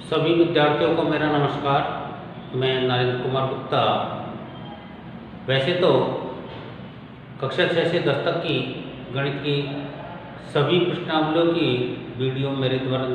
सभी विद्यार्थियों को मेरा नमस्कार। मैं नरेंद्र कुमार गुप्ता। वैसे तो कक्षा 6 से 10 तक की गणित की सभी प्रश्नावलियों की वीडियो मेरे द्वारा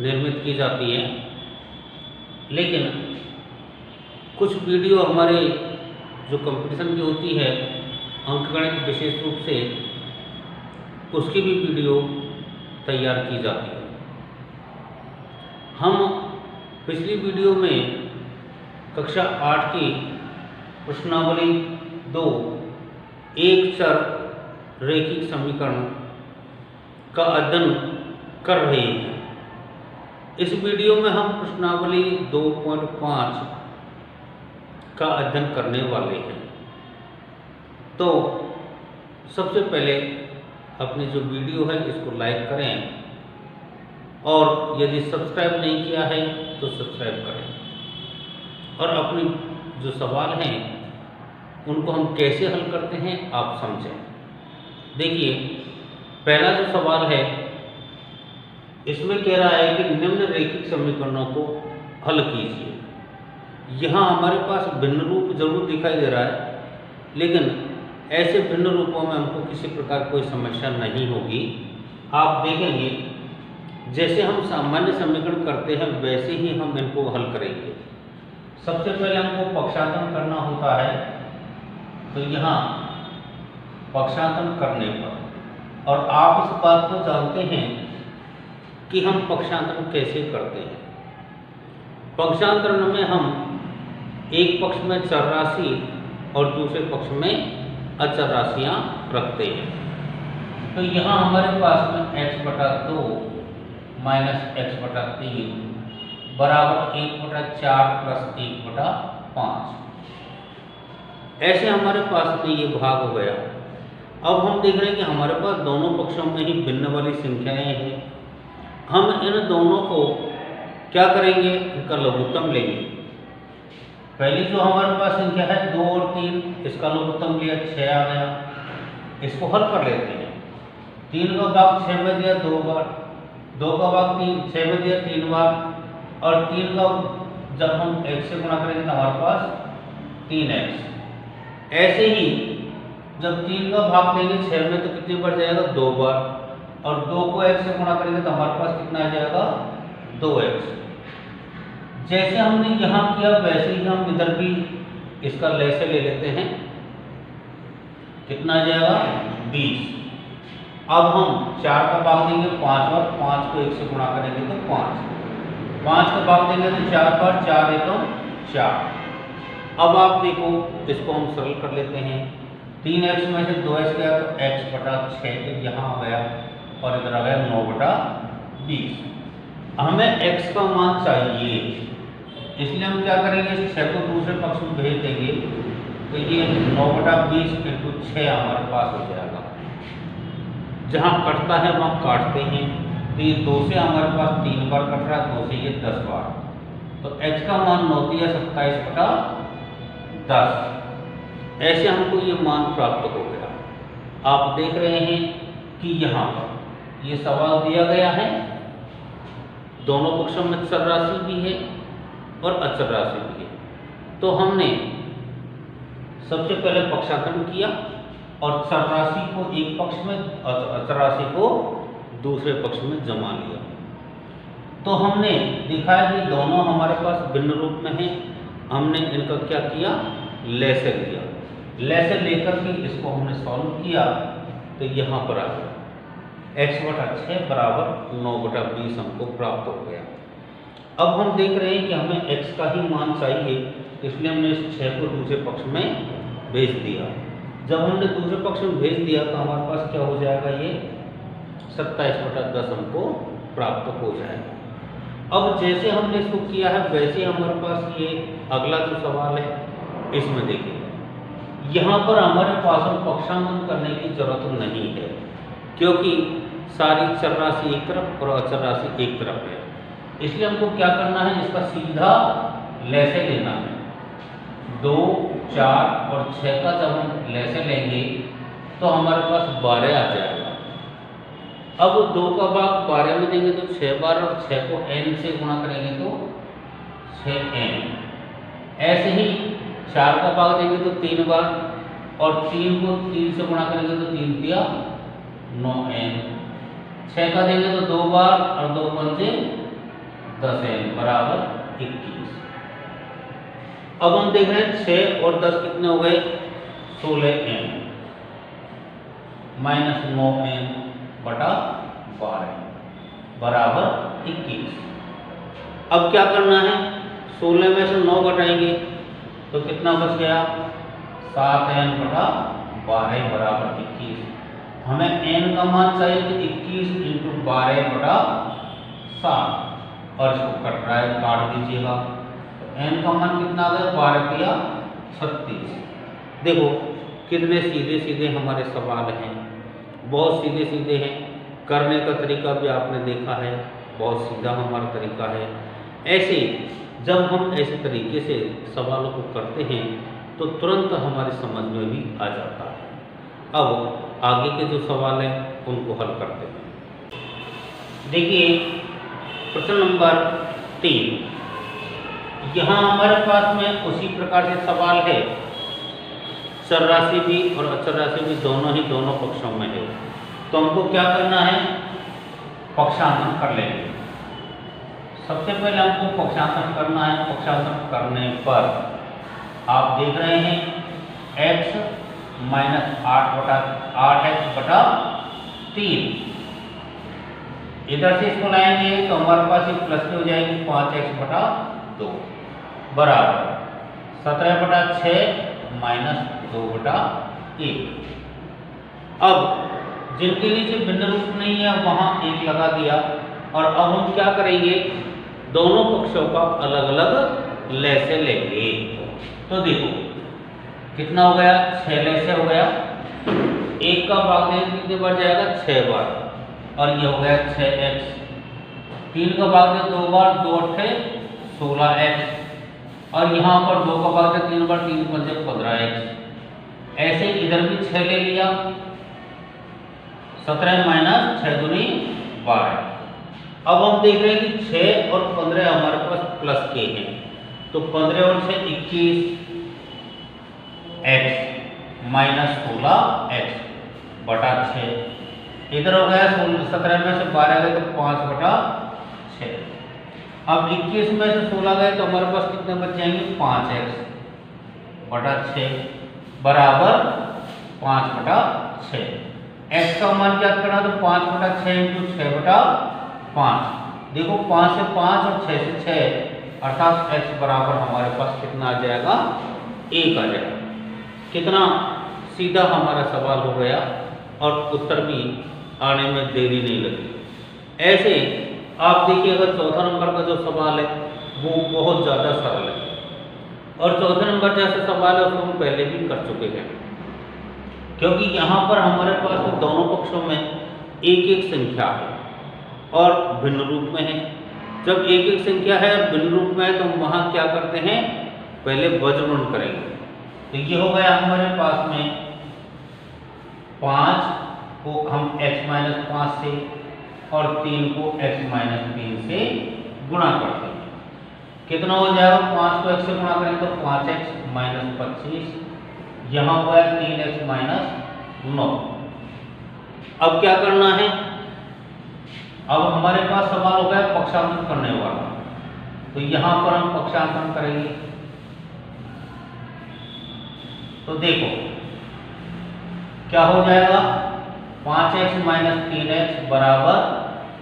निर्मित की जाती है, लेकिन कुछ वीडियो हमारे जो कंपटीशन की होती है अंकगणित विशेष रूप से, उसकी भी वीडियो तैयार की जाती है। हम पिछली वीडियो में कक्षा 8 की प्रश्नावली 2 एक चर रैखिक समीकरण का अध्ययन कर रहे हैं। इस वीडियो में हम प्रश्नावली 2.5 का अध्ययन करने वाले हैं। तो सबसे पहले अपनी जो वीडियो है इसको लाइक करें, और यदि सब्सक्राइब नहीं किया है तो सब्सक्राइब करें, और अपने जो सवाल हैं उनको हम कैसे हल करते हैं आप समझें। देखिए, पहला जो सवाल है इसमें कह रहा है कि निम्न रैखिक समीकरणों को हल कीजिए। यहाँ हमारे पास भिन्न रूप जरूर दिखाई दे रहा है, लेकिन ऐसे भिन्न रूपों में हमको किसी प्रकार कोई समस्या नहीं होगी। आप देखेंगे जैसे हम सामान्य समीकरण करते हैं वैसे ही हम इनको हल करेंगे। सबसे पहले हमको पक्षांतरण करना होता है, तो यहाँ पक्षांतरण करने पर, और आप इस बात को जानते हैं कि हम पक्षांतरण कैसे करते हैं। पक्षांतरण में हम एक पक्ष में चर राशि और दूसरे पक्ष में अचर राशियाँ रखते हैं। तो यहाँ हमारे पास में x/2 - x/3 बराबर 1/4 + 1/5, ऐसे हमारे पास में ये भाग हो गया। अब हम देख रहे हैं कि हमारे पास दोनों पक्षों में ही भिन्न वाली संख्याएं हैं। हम इन दोनों को क्या करेंगे, इनका लघुत्तम लेंगे। पहली जो हमारे पास संख्या है 2 और 3, इसका लघुत्तम लिया 6 आ गया। इसको हल कर लेते हैं। 3 का भाग 6 में दिया 2 बार, 2 का भाग 6 में दिया 3 बार, और 3 का जब हम x से गुणा करेंगे तो हमारे पास 3x। ऐसे ही जब 3 का भाग लेंगे 6 में तो कितनी बार जाएगा, 2 बार, और 2 को x से गुणा करेंगे तो हमारे पास कितना आ जाएगा, 2x। जैसे हमने यहाँ किया वैसे ही हम इधर भी इसका लैसे ले लेते हैं। कितना आ जाएगा, 20। अब हम 4 का भाग देंगे 5 बार, 5 को 1 से गुणा करेंगे तो 5, 5 का भाग देंगे तो 4 बार, 4 एकम 4। अब आप देखो, इसको हम सरल कर लेते हैं। 3x में से 2x गया तो x/6 यहाँ आ गया, और इधर आ गया 9/20। हमें x का मान चाहिए, इसलिए हम क्या करेंगे, इस 6 को दूसरे पक्ष में भेज देंगे, तो ये 9/20 × 6 हमारे पास हो जाएगा। जहाँ कटता है वहाँ काटते हैं, तो ये 2 से हमारे पास 3 बार कट रहा है, 2 से ये 10 बार, तो x का मान 27/10। ऐसे हमको ये मान प्राप्त हो गया। आप देख रहे हैं कि यहाँ पर ये सवाल दिया गया है, दोनों पक्षों में चर राशि भी है और अचर राशि भी है। तो हमने सबसे पहले पक्षांतरण किया और चर राशि को एक पक्ष में, अचर राशि को दूसरे पक्ष में जमा लिया। तो हमने दिखाया कि दोनों हमारे पास भिन्न रूप में हैं। हमने इनका क्या किया, लैसे लिया। लैसे लेकर के इसको हमने सॉल्व किया, तो यहाँ पर आ गया x/6 बराबर 9/20 हमको प्राप्त हो गया। अब हम देख रहे हैं कि हमें x का ही मान चाहिए, इसलिए हमने इस 6 को दूसरे पक्ष में भेज दिया। जब हमने दूसरे पक्ष में भेज दिया तो हमारे पास क्या हो जाएगा, ये 27/10 हमको प्राप्त हो जाएगा। अब जैसे हमने इसको किया है वैसे हमारे पास ये अगला जो सवाल है, इसमें देखिए, यहाँ पर हमारे पास हम पक्षांतरण करने की जरूरत नहीं है, क्योंकि सारी चर राशि एक तरफ और अचर राशि एक तरफ है। इसलिए हमको क्या करना है, इसका सीधा लैसे लेना है। 2, 4 और 6 का जब हम लैसे लेंगे तो हमारे पास 12 आ जाएगा। अब 2 का भाग 12 में देंगे तो 6 बार, और 6 को n से गुणा करेंगे तो 6n। ऐसे ही 4 का भाग देंगे तो 3 बार, और 3 को 3 से गुणा करेंगे तो 3 दिया 9n। 6 का देंगे तो 2 बार, और 2 पंजे 10n बराबर 21। अब हम देख रहे हैं 6 और 10 कितने हो गए, 16n माइनस 9n बटा 12 बराबर 21। अब क्या करना है, 16 में से 9 घटाएंगे तो कितना बच गया, 7n बटा 12 बराबर 21। हमें n का मान चाहिए तो 21 इंटू 12 बटा 7, और इसको कट रहा है, काट दीजिएगा। तो n का मान कितना आ गया, 12 किया 36। देखो कितने सीधे सीधे हमारे सवाल हैं, बहुत सीधे सीधे हैं। करने का तरीका भी आपने देखा है, बहुत सीधा हमारा तरीका है। ऐसे जब हम ऐसे तरीके से सवालों को करते हैं तो तुरंत हमारी समझ में भी आ जाता है। अब आगे के जो सवाल हैं उनको हल करते हैं। देखिए प्रश्न नंबर 3, यहाँ हमारे पास में उसी प्रकार से सवाल है, चर राशि भी और अचर राशि भी दोनों पक्षों में है। तो हमको क्या करना है, पक्षांतरण कर लेंगे। सबसे पहले हमको पक्षांतरण करना है। पक्षांतरण करने पर आप देख रहे हैं x माइनस 8x बटा 3, इधर से इसको लाएंगे तो हमारे पास ये प्लस की हो जाएगी 5x बटा 2 बराबर 17 बटा 6 माइनस 2 बटा 1। अब जिनके नीचे भिन्न रूप नहीं है वहां 1 लगा दिया, और अब हम क्या करेंगे, दोनों पक्षों का अलग अलग लय से लेंगे। तो देखो कितना हो गया, 6 लय से हो गया। 1 का भाग देंगे कितने बार जाएगा, 6 बार, और ये हो गया 6x। 3 का भाग दें 2 बार, 2 8 16x, और यहाँ पर 2 का भाग दें 3 बार, 3 पंजे 15x। ऐसे इधर भी 6 ले लिया, 17 माइनस 6 दूनी 12। अब हम देख रहे हैं कि 6 और 15 हमारे पास प्लस के हैं, तो 15 और 6 21 x माइनस 16x बटा 6। इधर हो गया 17 में से 12 गए तो 5 बटा 6। अब 21 में से 16 गए तो हमारे पास कितने बच जाएंगे, 5x बटा 6 बराबर 5 बटा 6। x का मान क्या करना, तो 5 बटा 6 इंटू 6 बटा 5। देखो 5 से 5 और 6 से 6, अर्थात x बराबर हमारे पास कितना आ जाएगा, 1 आ जाएगा। कितना सीधा हमारा सवाल हो गया, और उत्तर भी आने में देरी नहीं लगी। ऐसे आप देखिए, अगर चौथा नंबर का जो सवाल है वो बहुत ज़्यादा सरल है, और चौथे नंबर जैसे सवाल है उसको हम पहले भी कर चुके हैं, क्योंकि यहाँ पर हमारे पास दोनों पक्षों में एक एक संख्या है और भिन्न रूप में है। जब एक एक संख्या है और भिन्न रूप में है तो हम वहाँ क्या करते हैं, पहले वज्रगुणन करेंगे। तो ये हो गया हमारे पास में 5 को हम x माइनस 5 से और 3 को x माइनस 3 से गुणा करते हैं। कितना हो जाएगा, 5 को x से गुणा करें तो 5x माइनस 25, यहाँ हुआ 3x माइनस 9। अब क्या करना है, अब हमारे पास सवाल हो गया पक्षांतरण करने वाला, तो यहाँ पर हम पक्षांतरण करेंगे। तो देखो क्या हो जाएगा, 5x माइनस 3x बराबर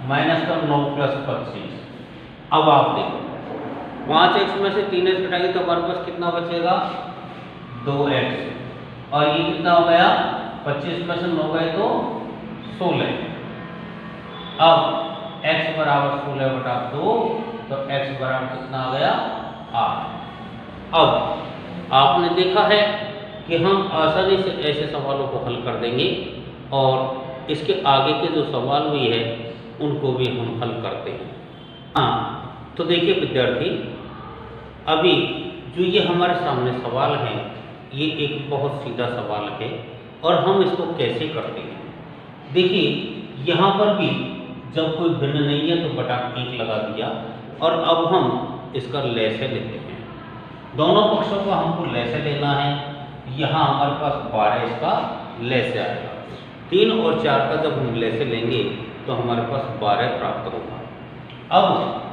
माइनस का 9 प्लस 25। अब आप देखो 5x में से 3x घटाएंगे तो हमारे पास कितना बचेगा, 2x, और ये कितना हो गया, 25 में से 9 गए तो 16। अब x बराबर 16 बटा 2, तो x बराबर कितना आ गया, 8। अब आपने देखा है कि हम आसानी से ऐसे सवालों को हल कर देंगे, और इसके आगे के जो सवाल भी है उनको भी हम हल करते हैं। हाँ, तो देखिए विद्यार्थी, अभी जो ये हमारे सामने सवाल है ये एक बहुत सीधा सवाल है, और हम इसको कैसे करते हैं। देखिए यहाँ पर भी जब कोई भिन्न नहीं है तो बटा 1 लगा दिया। और अब हम इसका लैसे लेते हैं, दोनों पक्षों का हमको लैसे लेना है। यहाँ हमारे पास 12 इसका लैसे आएगा। 3 और 4 का जब हम लैसे लेंगे तो हमारे पास 12 प्राप्त होगा। अब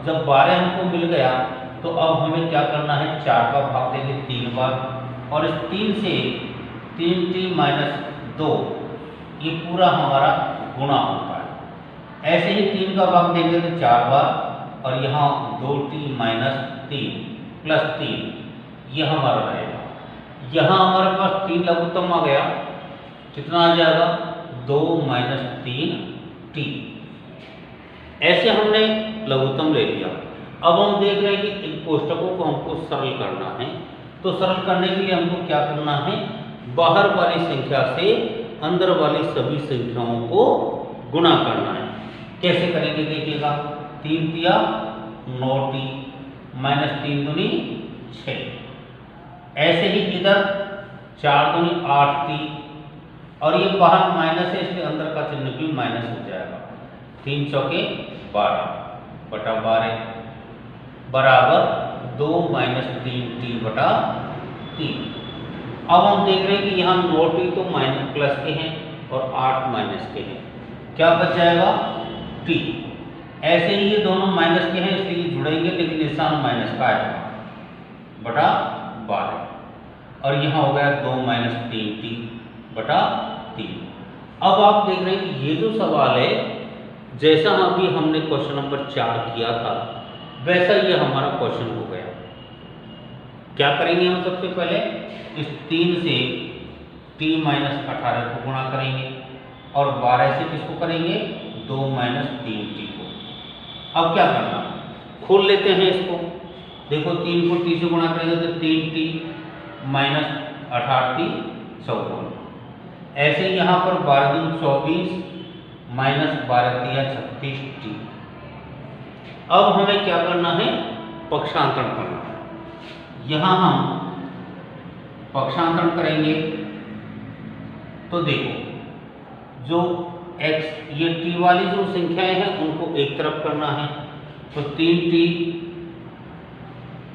जब 12 हमको मिल गया तो अब हमें क्या करना है, 4 का भाग देंगे 3 बार, और इस 3 से 3t - 2 ये पूरा हमारा गुणा होता है। ऐसे ही 3 का भाग देंगे तो 4 बार, और यहाँ 2t - 3 + 3 ये हमारा रहेगा। यहाँ हमारे पास 3 लघुत्तम आ गया, कितना आ जाएगा, 2 - 3t। ऐसे हमने लघुत्तम ले लिया। अब हम देख रहे हैं कि इन कोष्टकों को हमको सरल करना है। तो सरल करने के लिए हमको क्या करना है, बाहर वाली संख्या से अंदर वाली सभी संख्याओं को गुणा करना है। कैसे करेंगे देखिएगा, 3 तिया 9t - 3 दूनी 6। ऐसे ही इधर 4 दूनी 8t, और ये बाहर माइनस है इसलिए अंदर का चिन्ह भी माइनस हो जाएगा। 3 चौके 12 बटा 12 बराबर 2 - 3t बटा 3। अब हम देख रहे हैं कि यहाँ 9t तो माइनस प्लस के हैं और 8 माइनस के हैं, क्या बच जाएगा, t। ऐसे ही ये दोनों माइनस के हैं इसलिए जुड़ेंगे, लेकिन निशान माइनस का आएगा, बटा 12, और यहाँ हो गया 2 - 3t बटा 3। अब आप देख रहे हैं कि ये जो सवाल है, जैसा अभी हमने क्वेश्चन नंबर 4 किया था वैसा ये हमारा क्वेश्चन हो गया। क्या करेंगे हम, सबसे पहले इस 3 से t - 18 को गुणा करेंगे, और 12 से किसको करेंगे, 2 - 3t को। अब क्या करना, खोल लेते हैं इसको। देखो 3 को t से गुणा करेंगे तो 3t - 18t 54। ऐसे ही यहाँ पर 12 दूनी 24 - 12 तिया 36t। अब हमें क्या करना है, पक्षांतरण करना है। यहाँ हम पक्षांतरण करेंगे तो देखो, जो x ये t वाली जो संख्याएं हैं उनको एक तरफ करना है, तो 3t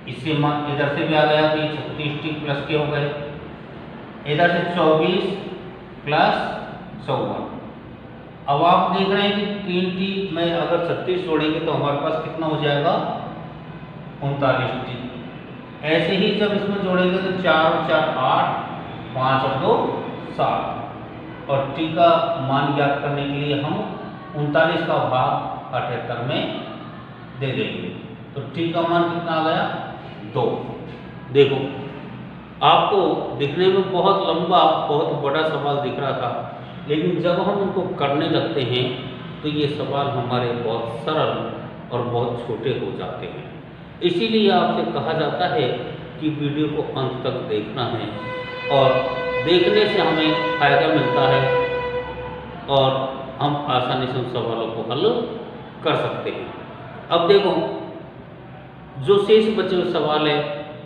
इससे इधर से भी आ गया तो ये 36t प्लस के हो गए, इधर से 24 प्लस 54। अब आप देख रहे हैं कि 3t में अगर 36 जोड़ेंगे तो हमारे पास कितना हो जाएगा, 39t। ऐसे ही जब इसमें जोड़ेंगे तो 4 और 4 8, 5 और 2 7, और t का मान ज्ञात करने के लिए हम 39 का भाग 78 में दे देंगे, तो t का मान कितना आ गया, 2। देखो आपको दिखने में बहुत लंबा बहुत बड़ा सवाल दिख रहा था, लेकिन जब हम उनको करने लगते हैं तो ये सवाल हमारे बहुत सरल और बहुत छोटे हो जाते हैं। इसीलिए आपसे कहा जाता है कि वीडियो को अंत तक देखना है, और देखने से हमें फ़ायदा मिलता है और हम आसानी से उन सवालों को हल कर सकते हैं। अब देखो, जो शेष बचे हुए सवाल है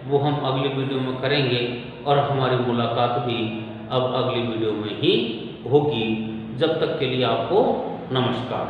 वो हम अगली वीडियो में करेंगे, और हमारी मुलाकात भी अब अगली वीडियो में ही होगी। जब तक के लिए आपको नमस्कार।